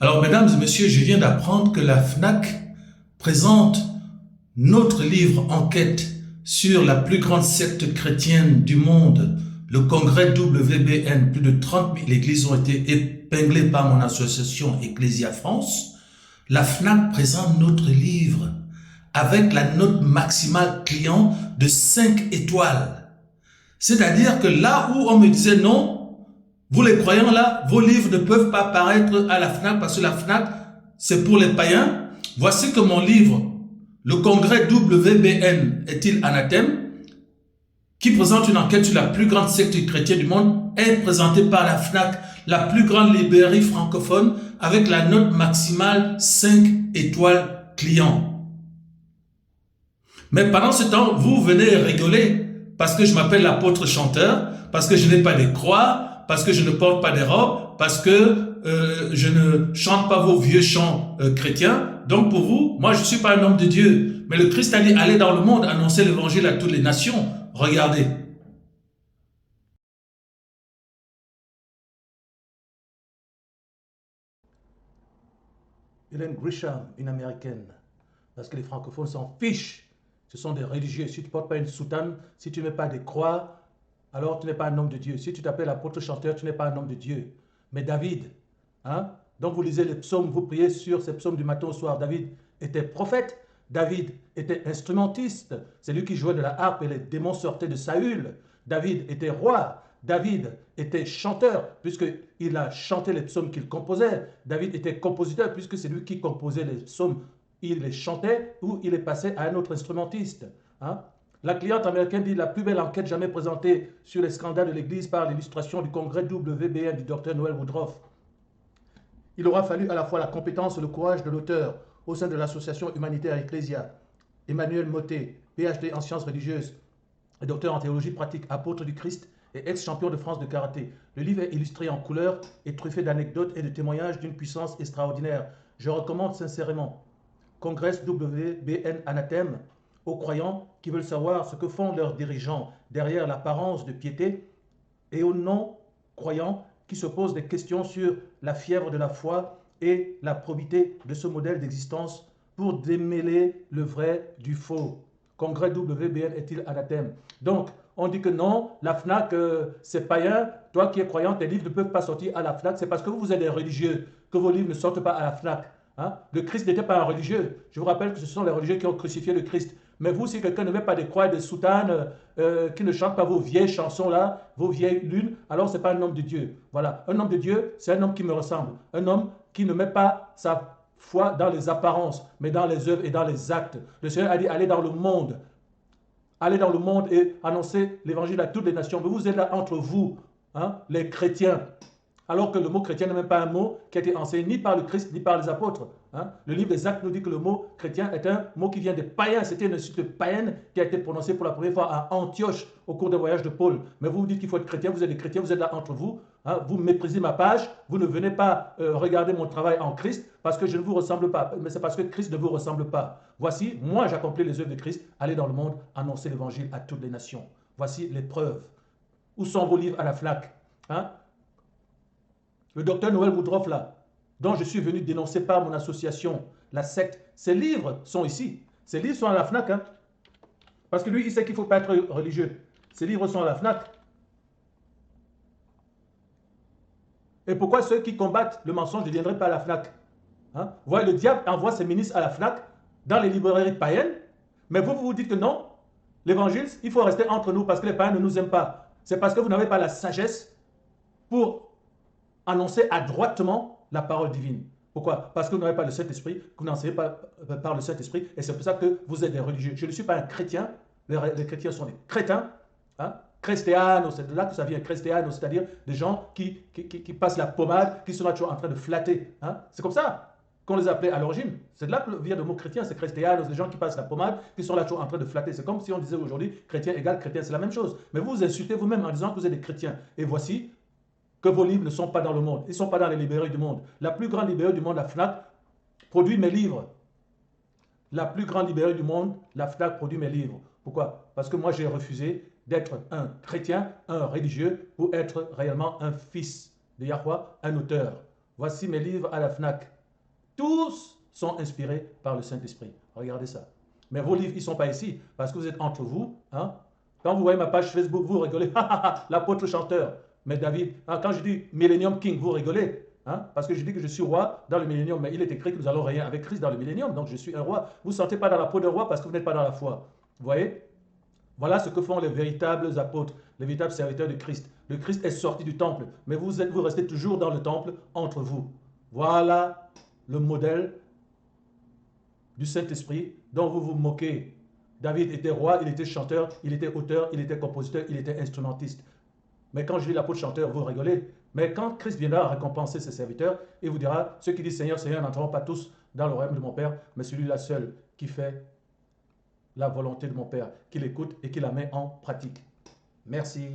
Alors, mesdames et messieurs, je viens d'apprendre que la FNAC présente notre livre enquête sur la plus grande secte chrétienne du monde, le congrès WBN. Plus de 30 000 églises ont été épinglées par mon association Ecclesia France. La FNAC présente notre livre avec la note maximale client de 5 étoiles. C'est-à-dire que là où on me disait non, vous les croyants là, vos livres ne peuvent pas paraître à la FNAC parce que la FNAC, c'est pour les païens. Voici que mon livre, le congrès WBN est-il anathème, qui présente une enquête sur la plus grande secte chrétienne du monde, est présenté par la FNAC, la plus grande librairie francophone, avec la note maximale 5 étoiles client. Mais pendant ce temps, vous venez rigoler parce que je m'appelle l'apôtre chanteur, parce que je n'ai pas de croix, parce que je ne porte pas des robes, parce que je ne chante pas vos vieux chants chrétiens. Donc pour vous, moi je ne suis pas un homme de Dieu. Mais le Christ a dit, allez dans le monde, annoncer l'évangile à toutes les nations. Regardez. Hélène Grisham, une américaine, parce que les francophones s'en fichent. Ce sont des religieux. Si tu ne portes pas une soutane, si tu ne mets pas des croix, alors tu n'es pas un homme de Dieu. Si tu t'appelles apôtre chanteur, tu n'es pas un homme de Dieu. Mais David, hein, donc vous lisez les psaumes, vous priez sur ces psaumes du matin au soir. David était prophète, David était instrumentiste. C'est lui qui jouait de la harpe et les démons sortaient de Saül. David était roi. David était chanteur, puisqu'il a chanté les psaumes qu'il composait. David était compositeur, puisque c'est lui qui composait les psaumes. Il les chantait ou il est passé à un autre instrumentiste. Hein. La cliente américaine dit la plus belle enquête jamais présentée sur les scandales de l'Église par l'illustration du congrès WBN du Dr Noel Woodruff. Il aura fallu à la fois la compétence et le courage de l'auteur au sein de l'association humanitaire Ecclesia. Emmanuel Mottet, PhD en sciences religieuses et docteur en théologie pratique, apôtre du Christ et ex-champion de France de karaté. Le livre est illustré en couleurs et truffé d'anecdotes et de témoignages d'une puissance extraordinaire. Je recommande sincèrement Congrès WBN Anathème aux croyants qui veulent savoir ce que font leurs dirigeants derrière l'apparence de piété et aux non-croyants qui se posent des questions sur la fièvre de la foi et la probité de ce modèle d'existence pour démêler le vrai du faux. Congrès WBN est-il anathème? Donc, on dit que non, la FNAC, c'est païen. Toi qui es croyant, tes livres ne peuvent pas sortir à la FNAC. C'est parce que vous êtes des religieux que vos livres ne sortent pas à la FNAC. Hein? Le Christ n'était pas un religieux. Je vous rappelle que ce sont les religieux qui ont crucifié le Christ. Mais vous, si quelqu'un ne met pas des croix et des soutanes, qui ne chante pas vos vieilles chansons là, vos vieilles lunes, alors ce n'est pas un homme de Dieu. Voilà, un homme de Dieu, c'est un homme qui me ressemble. Un homme qui ne met pas sa foi dans les apparences, mais dans les œuvres et dans les actes. Le Seigneur a dit, allez dans le monde. Allez dans le monde et annoncer l'évangile à toutes les nations. Mais vous êtes là entre vous, hein, les chrétiens. Alors que le mot chrétien n'est même pas un mot qui a été enseigné ni par le Christ ni par les apôtres. Hein. Le livre des Actes nous dit que le mot chrétien est un mot qui vient des païens. C'était une insulte païenne qui a été prononcée pour la première fois à Antioche au cours des voyages de Paul. Mais vous vous dites qu'il faut être chrétien, vous êtes des chrétiens, vous êtes là entre vous. Hein. Vous méprisez ma page, vous ne venez pas regarder mon travail en Christ parce que je ne vous ressemble pas. Mais c'est parce que Christ ne vous ressemble pas. Voici, moi j'accomplis les œuvres de Christ, allez dans le monde, annoncer l'évangile à toutes les nations. Voici les preuves. Où sont vos livres à la FNAC? Hein. Le docteur Noel Woodruff, là, dont je suis venu dénoncer par mon association, la secte, ses livres sont ici. Ses livres sont à la FNAC. Hein, parce que lui, il sait qu'il ne faut pas être religieux. Ses livres sont à la FNAC. Et pourquoi ceux qui combattent le mensonge ne viendraient pas à la FNAC? Hein? Vous voyez, le diable envoie ses ministres à la FNAC, dans les librairies païennes, mais vous vous dites que non, l'évangile, il faut rester entre nous parce que les païens ne nous aiment pas. C'est parce que vous n'avez pas la sagesse pour annoncer adroitement la parole divine. Pourquoi? Parce que vous n'avez pas le Saint-Esprit, que vous n'enseignez pas par le Saint-Esprit, et c'est pour ça que vous êtes des religieux. Je ne suis pas un chrétien, les chrétiens sont des crétins, hein? Cristianos, c'est de là que ça vient, cristianos, c'est-à-dire des gens qui passent la pommade, qui sont là toujours en train de flatter. Hein? C'est comme ça qu'on les appelait à l'origine. C'est de là que vient le mot chrétien, c'est cristianos, des gens qui passent la pommade, qui sont là toujours en train de flatter. C'est comme si on disait aujourd'hui chrétien égale chrétien, c'est la même chose. Mais vous vous insultez vous-même en disant que vous êtes des chrétiens. Et voici que vos livres ne sont pas dans le monde. Ils ne sont pas dans les librairies du monde. La plus grande librairie du monde, la FNAC, produit mes livres. La plus grande librairie du monde, la FNAC, produit mes livres. Pourquoi? Parce que moi, j'ai refusé d'être un chrétien, un religieux, pour être réellement un fils de Yahweh, un auteur. Voici mes livres à la FNAC. Tous sont inspirés par le Saint-Esprit. Regardez ça. Mais vos livres, ils ne sont pas ici parce que vous êtes entre vous. Hein? Quand vous voyez ma page Facebook, vous rigolez. L'apôtre chanteur. Mais David, hein, quand je dis Millennium King, vous rigolez. Hein? Parce que je dis que je suis roi dans le millénium. Mais il est écrit que nous allons régner avec Christ dans le millénium. Donc je suis un roi. Vous ne sentez pas dans la peau de roi parce que vous n'êtes pas dans la foi. Vous voyez? Voilà ce que font les véritables apôtres, les véritables serviteurs de Christ. Le Christ est sorti du temple, mais vous restez toujours dans le temple entre vous. Voilà le modèle du Saint-Esprit dont vous vous moquez. David était roi, il était chanteur, il était auteur, il était compositeur, il était instrumentiste. Mais quand je dis l'apôtre chanteur, vous rigolez. Mais quand Christ viendra récompenser ses serviteurs, il vous dira, ceux qui disent Seigneur, Seigneur n'entreront pas tous dans le royaume de mon Père, mais celui-là seul qui fait la volonté de mon Père, qui l'écoute et qui la met en pratique. Merci.